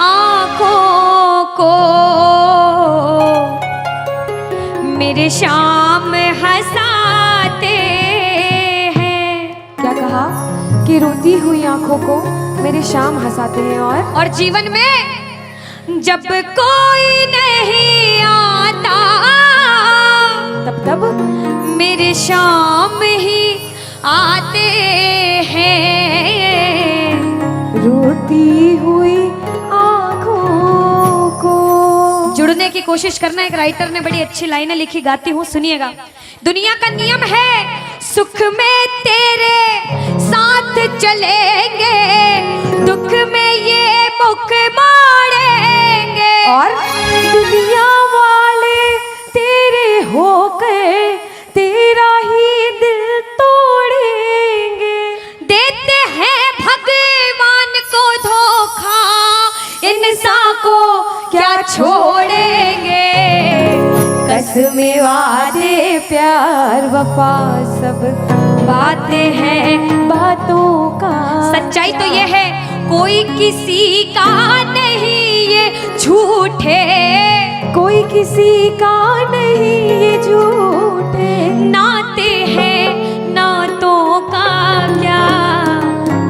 आँखों को मेरे शाम हंसाते हैं। क्या कहा कि रोती हुई आंखों को मेरे शाम हंसाते हैं। और जीवन में जब कोई नहीं आता तब मेरे शाम ही आते हैं। रोती हुई आंखों को। जुड़ने की कोशिश करना। एक राइटर ने बड़ी अच्छी लाइनें लिखी, गाती हूँ, सुनिएगा। दुनिया का नियम है सुख में तेरे साथ चलेंगे, दुख में ये मुख मोड़ेंगे। और दुनिया वाले तेरे होकर तेरा ही दिल तोड़ेंगे। देते हैं भगवान को धोखा, इंसान को क्या छोड़ेंगे। कसमें वादे प्यार वफा सब बातें हैं बातों का। सच्चाई तो ये है कोई किसी का नहीं ये झूठे, कोई किसी का नहीं ये झूठे। नाते हैं नातों का क्या।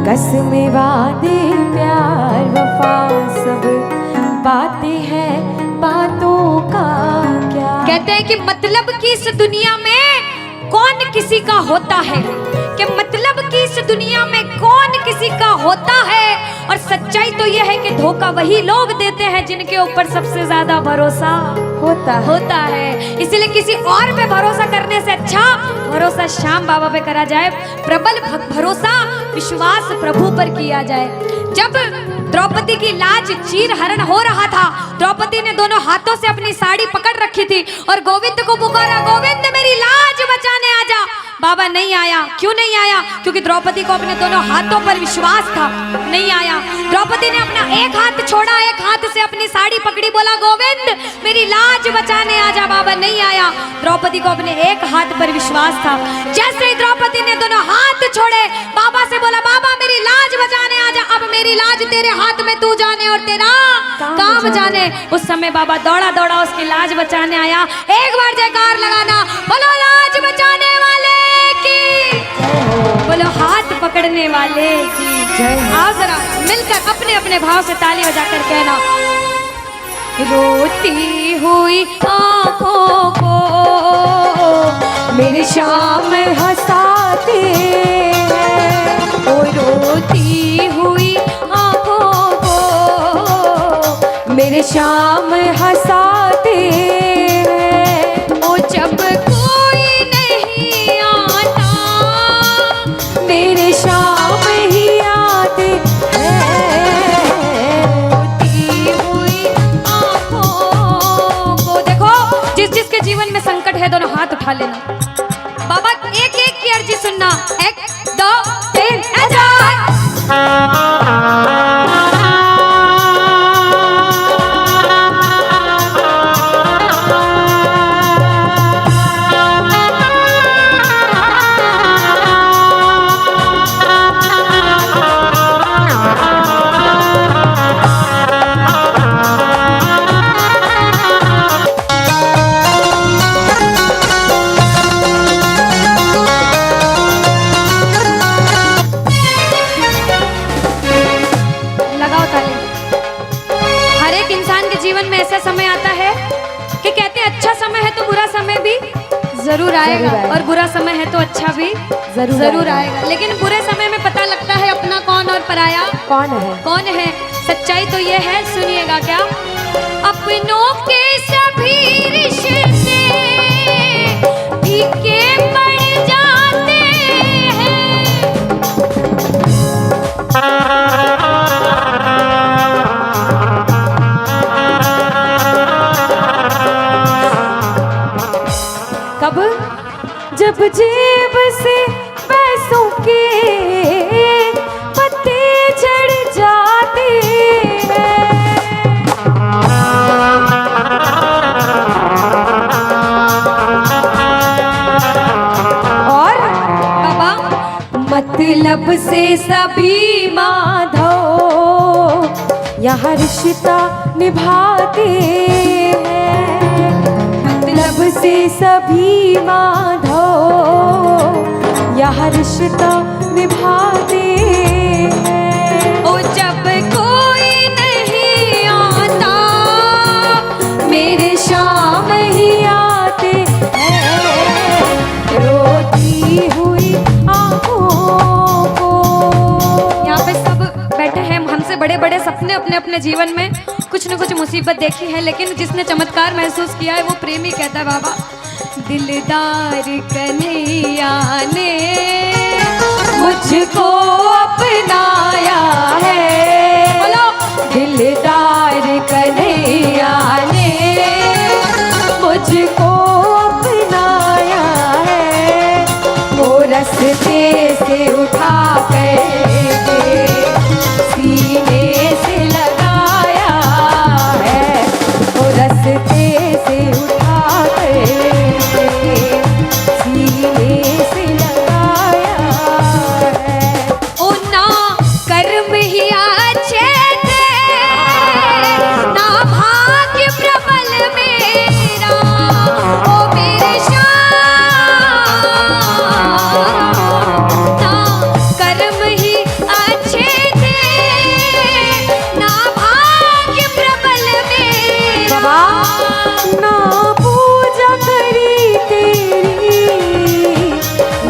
कसमें वादे प्यार वफा सब बातें हैं बातों का क्या। कहते हैं कि मतलब की इस दुनिया में कौन किसी का होता है, कि मतलब की इस दुनिया में कौन किसी का होता है। और सच्चाई तो यह है कि धोखा वही लोग देते हैं जिनके ऊपर सबसे ज्यादा भरोसा होता है। इसलिए किसी और पे भरोसा करने से अच्छा भरोसा श्याम बाबा पे करा जाए। प्रबल भरोसा विश्वास प्रभु पर किया जाए। जब द्रौपदी की लाज चीर हरण हो रहा था, द्रौपदी ने दोनों हाथों से अपनी साड़ी पकड़ रखी थी और गोविंद को पुकारा, गोविंद मेरी लाज बचाने आजा। बाबा नहीं आया। क्यों नहीं आया? क्योंकि द्रौपदी को अपने दोनों हाथों पर विश्वास था। नहीं आया। द्रौपदी ने अपना एक हाथ छोड़ा, एक हाथ से अपनी साड़ी पकड़ी, बोला गोविंद मेरी लाज बचाने आजा। बाबा नहीं आया। द्रौपदी को अपने एक हाथ पर विश्वास था। जैसे ही द्रौपदी ने दोनों हाथ छोड़े, बाबा से बोला बाबा मेरी लाज बचाने आजा। अब मेरी लाज तेरे हाथ में, तू जाने और तेरा काम जाने। उस समय बाबा दौड़ा दौड़ा उसकी लाज बचाने आया। एक बार जयकार लगाना, बोलो लाज बचाने वाले की, बोलो हाथ पकड़ने वाले की। आओ जरा मिलकर अपने अपने भाव से ताली बजाकर कहना, रोती हुई आंखों को मेरे शाम हंसाते हैं। ओ रोती हुई आंखों को मेरे शाम हंसाते हैं। ओ जब कोई नहीं आता मेरे शाम ही आते हैं। रोती हुई आंखों को। देखो जिस जिसके जीवन में संकट है दोनों हाथ उठा लेना। बाबा एक एक की अर्जी सुनना। 1 2 3 ऐसा। समय आता है कि कहते हैं अच्छा समय है तो बुरा समय भी जरूर आएगा, और बुरा समय है तो अच्छा भी जरूर आएगा। लेकिन बुरे समय में पता लगता है अपना कौन और पराया कौन है। सच्चाई तो ये है, सुनिएगा क्या। अपनों के सभी रिश्ते फीके पड़ जाते हैं। जब जेब से पैसों के पत्ते झड़ जाते हैं। और बाबा मतलब से सभी माधव यहाँ रिश्ता निभाते हैं, मतलब से सभी माधो यहाँ रिश्ता निभाते हैं। ओ जब कोई नहीं आता मेरे शाम ही आते हैं, रोती हुई आँखों को। यहाँ पे सब बैठे हैं, हमसे बड़े बड़े सपने अपने अपने जीवन में कुछ न कुछ मुसीबत देखी है, लेकिन जिसने चमत्कार महसूस किया है वो प्रेमी कहता है बाबा दिलदार कन्हैया ने मुझको अपनाया है, बोलो दिलदार कन्हैया ने मुझको अपनाया है। वो रस्ते से उठा कर सीने से लगाया है, वो रस्ते से उठा कर सीने से लगाया है। ओ ना कर्म ही अच्छे थे ना भाग्य प्रबल मेरा, ओ मेरे श्याम ना कर्म ही अच्छे थे ना भाग्य प्रबल मेरा। बाबा ना पूजा करी तेरी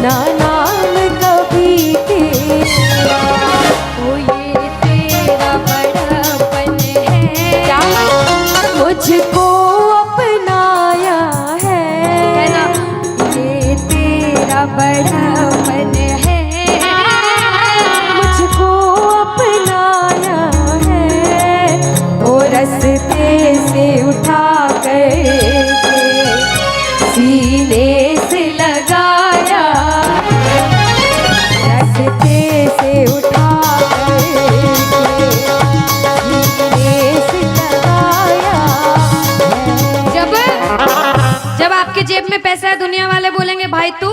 ना नाम कभी तेरा, ओ ये तेरा बड़ापन है क्या मुझको अपनाया है ना, ये तेरा बड़ापन है मुझको अपनाया है। वो रस्ते से उठा कर सीने से लगाया, रस्ते से उठा कर सीने से लगाया है। जब आपके जेब में पैसा है दुनिया वाले बोलेंगे भाई तू,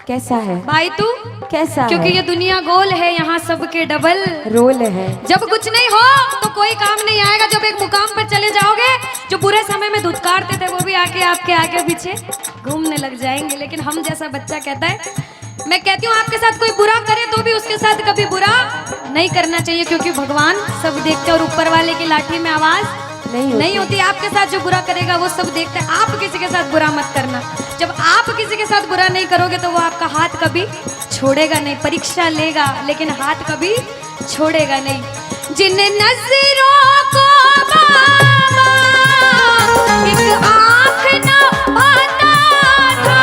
कैसा है, भाई तू, कैसा क्योंकि है? ये दुनिया गोल है, यहाँ सबके डबल रोल है। जब कुछ नहीं हो तो कोई काम नहीं आएगा, जब एक मुकाम पर चले जाओगे जो बुरे समय में धुतकारते थे वो भी आके आपके आगे पीछे घूमने लग जाएंगे। लेकिन हम जैसा बच्चा कहता है, मैं कहती हूँ आपके साथ कोई बुरा करे तो भी उसके साथ कभी बुरा नहीं करना चाहिए, क्योंकि भगवान सब देखते हैं और ऊपर वाले की लाठी में आवाज नहीं होती। आपके साथ जो बुरा करेगा वो सब देखते हैं, आप किसी के साथ बुरा मत करना। जब आप किसी के साथ बुरा नहीं करोगे तो वो आपका हाथ कभी छोड़ेगा नहीं, परीक्षा लेगा लेकिन हाथ कभी छोड़ेगा नहीं। जिन नजरों को बाबा एक आँख न पाता था,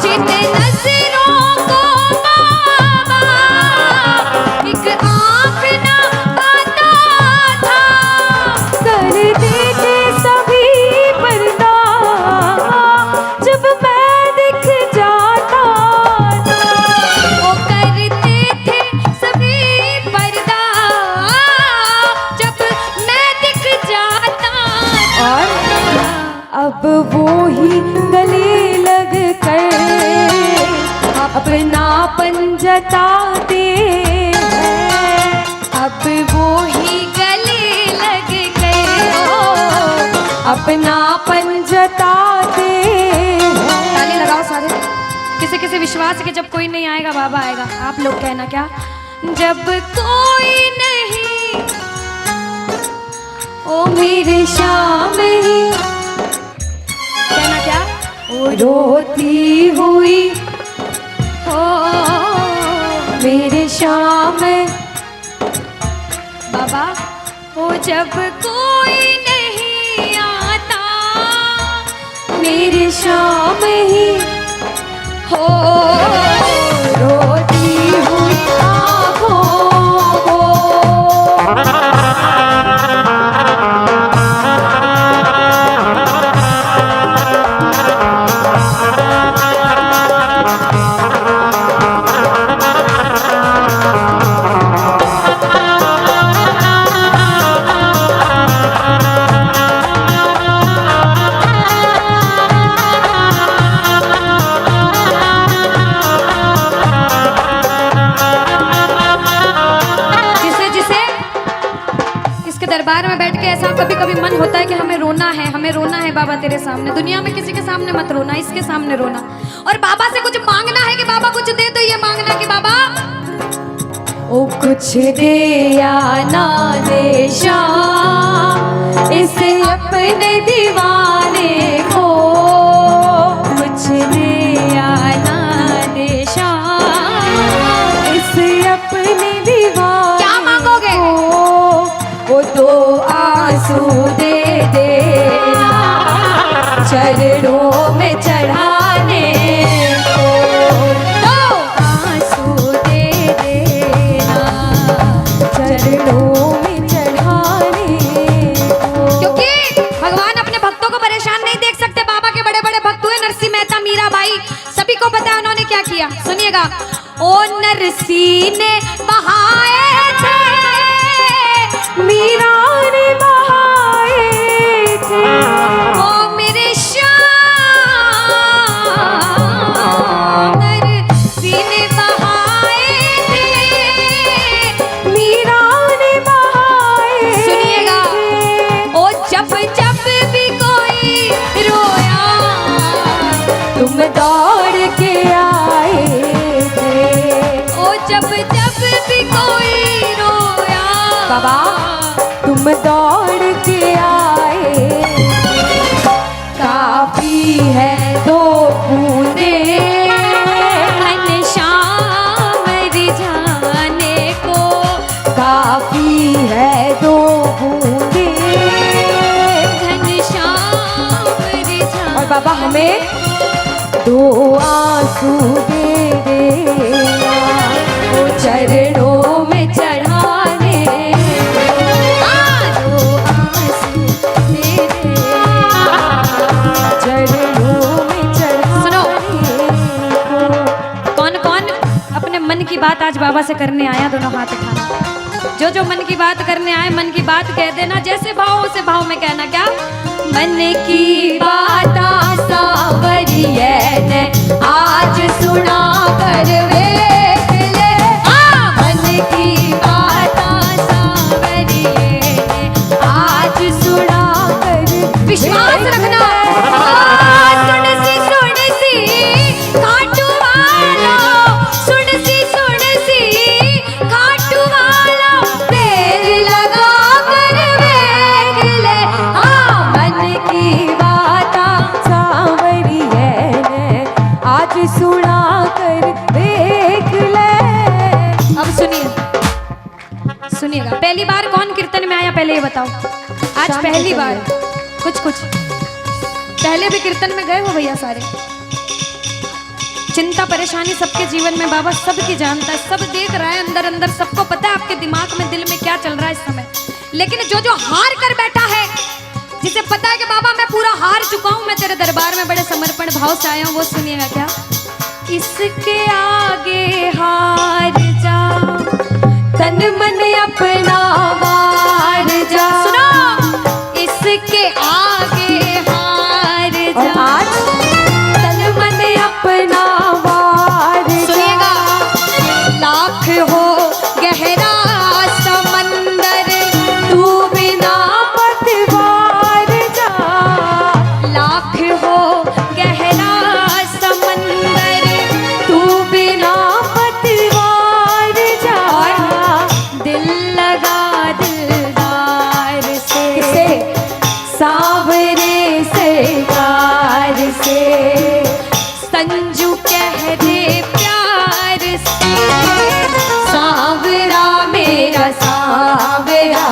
जिन नजरों को बाबा एक आँख न पाता था, कर देते सभी पर्दा जब मैं दिख जाता था। वो करते थे सभी पर्दा जब मैं दिख जाता और था। अब वो ही गले लग कर अपनापन जताते हैं, अब वो ही गले लग गए अपनापन जताते हैं। ताली लगाओ सारे। किसी किसी विश्वास के जब कोई नहीं आएगा बाबा आएगा। आप लोग कहना क्या, जब कोई नहीं ओ मेरे शाम ही कहना क्या, रोती हुई हो मेरे शाम बाबा हो जब कोई नहीं आता मेरे शाम ही हो रोती हुई आँखों को। उसके दरबार में बैठ के ऐसा कभी कभी मन होता है कि हमें रोना है बाबा तेरे सामने। दुनिया में किसी के सामने मत रोना, इसके सामने रोना। और बाबा से कुछ मांगना है कि बाबा कुछ दे, तो ये मांगना कि बाबा ओ कुछ दे या ना दे शाम इसे अपने दीवाने को, कुछ दे या ना दे शाम इसे अपने दीवाने। क्या मांगोगे? वो तो आंसू दे देना चरणों में चढ़ाने को, तो आंसू दे देना चरणों में चढ़ाने को। क्योंकि भगवान अपने भक्तों को परेशान नहीं देख सकते। बाबा के बड़े बड़े भक्त हुए, नरसिंह मेहता, मीराबाई, सभी को पता है उन्होंने क्या किया। सुनिएगा। ओ नरसिंह ने बहाए थे, मीरा ने बहाए थे, ओ मेरे श्याम नरसिंह ने बहाए थे, मीरा ने बहाए। सुनिएगा। ओ जब जब भी कोई रोया तुम दौड़ के आए थे, ओ जब जब भी कोई रोया बाबा तुम दौड़ के आए। काफी है दो बूंदे घनश्याम रिझाने को, काफी है दो बूंदे। घनश्याम रिझाने। और बाबा हमें दो आंसू दे देना वो चरणों में चढ़ाने, दो आंसू दे देना चरणों में चढ़ाने को। कौन कौन अपने मन की बात आज बाबा से करने आया? दोनों हाथ उठाना। जो जो मन की बात करने आए, मन की बात कह देना। जैसे भाव उसे भाव में कहना। क्या? मन की बात सावरिये ने आज सुना कर वेख ले। मन की बात सावरिये ने आज सुना कर, विश्वास रखना। सुन सी खाटू वाला, सुन सी खाटू वाला, देर लगा कर वेख ले। मन की बात सावरिये ने आज सुना कर देख ले। अब सुनिएगा। पहली बार कौन कीर्तन में आया पहले ये बताओ। आज शाम पहली को बार। कुछ पहले भी कीर्तन में गए हो भैया सारे। चिंता परेशानी सबके जीवन में बाबा सबकी जानता है, सब देख रहा है अंदर अंदर, सबको पता है आपके दिमाग में, दिल में क्या चल रहा है इस समय। लेकिन जो जो हार कर बैठा है, जिसे पता है कि बाबा मैं पूरा हार चुका हूं, मैं तेरे दरबार में बड़े समर्पण भाव से आया हूं, वो सुनिएगा। क्या? इसके आगे हार जा, तन मन अपना वार जा। सुनो। इसके आगे हार और जा। आज तन मन अपना वार जा। सुनिएगा। लाख हो गहरा समंदर, तू बिना पतवार जा। लाख हो गहरा समंदर, तू बिना पतवार जा। दिल लगा दिलदार से, सांवरे सरकार से, संजू कह दे प्यार से। सांवरा मेरा सांवरा,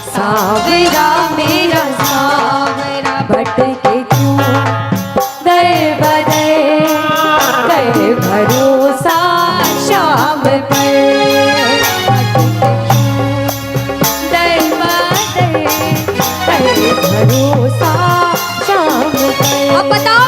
सांवरा मेरा सांवरा, भटके क्यों दर बदर, कर भरोसा शाम पर। दर बदर, कर भरोसा शाम पर। अब बताओ